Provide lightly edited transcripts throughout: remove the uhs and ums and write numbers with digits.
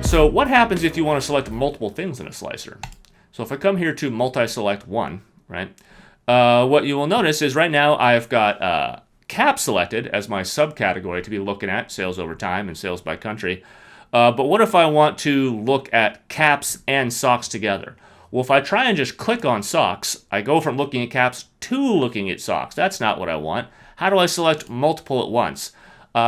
So what happens if you want to select multiple things in a slicer? So if I come here to multi-select one, right, what you will notice is right now I've got cap selected as my subcategory to be looking at, sales over time and sales by country. But what if I want to look at caps and socks together? Well, if I try and just click on socks, I go from looking at caps to looking at socks. That's not what I want. How do I select multiple at once?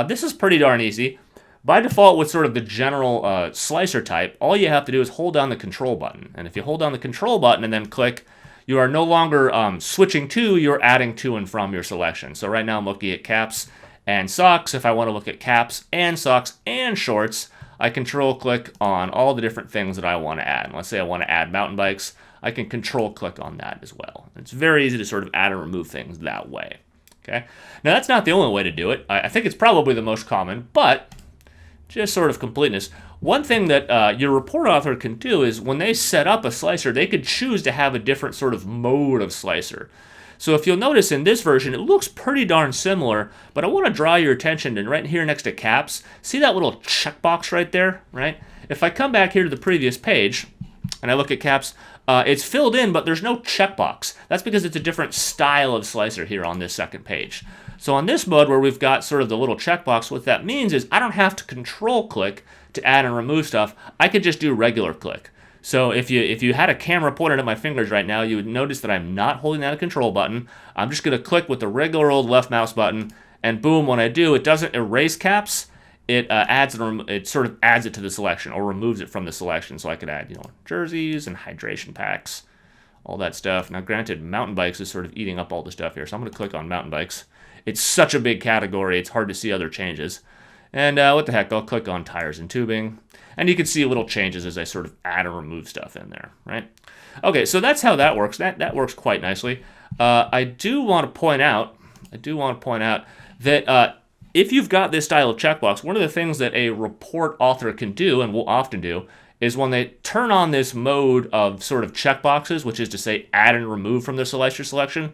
This is pretty darn easy. By default, with sort of the general slicer type, all you have to do is hold down the control button. And if you hold down the control button and then click, you are no longer switching to, you're adding to and from your selection. So right now I'm looking at caps and socks. If I want to look at caps and socks and shorts, I control click on all the different things that I want to add. And let's say I want to add mountain bikes, I can control click on that as well. It's very easy to sort of add and remove things that way. Okay. Now that's not the only way to do it. I think it's probably the most common, but just sort of completeness. One thing that your report author can do is when they set up a slicer, they could choose to have a different sort of mode of slicer. So if you'll notice in this version, it looks pretty darn similar, but I want to draw your attention to right here next to caps. See that little checkbox right there, right? If I come back here to the previous page and I look at caps, it's filled in, but there's no checkbox. That's because it's a different style of slicer here on this second page. So on this mode where we've got sort of the little checkbox, what that means is I don't have to control click to add and remove stuff. I could just do regular click. So if you had a camera pointed at my fingers right now, you would notice that I'm not holding down a control button. I'm just going to click with the regular old left mouse button, and boom, when I do, it doesn't erase caps. It it sort of adds it to the selection or removes it from the selection. So I could add, jerseys and hydration packs, all that stuff. Now, granted, mountain bikes is sort of eating up all the stuff here, so I'm going to click on mountain bikes. It's such a big category, it's hard to see other changes. And what the heck, I'll click on tires and tubing. And you can see little changes as I sort of add or remove stuff in there, right? Okay, so that's how that works. That works quite nicely. I do want to point out that if you've got this style of checkbox, one of the things that a report author can do, and will often do, is when they turn on this mode of sort of checkboxes, which is to say add and remove from the slicer selection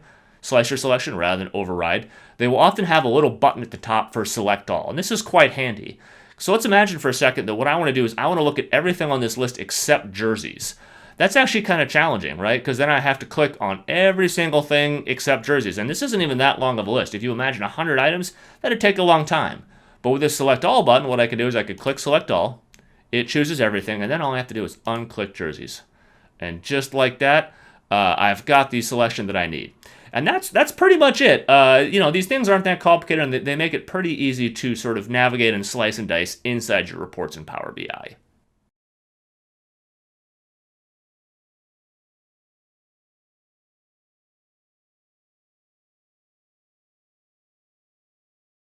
rather than override, they will often have a little button at the top for select all. And this is quite handy. So let's imagine for a second that what I want to do is I want to look at everything on this list except jerseys. That's actually kind of challenging, right? Because then I have to click on every single thing except jerseys. And this isn't even that long of a list. If you imagine 100 items, that'd take a long time. But with this select all button, what I could do is I could click select all. It chooses everything. And then all I have to do is unclick jerseys. And just like that, I've got the selection that I need. And that's pretty much it. These things aren't that complicated, and they make it pretty easy to sort of navigate and slice and dice inside your reports in Power BI.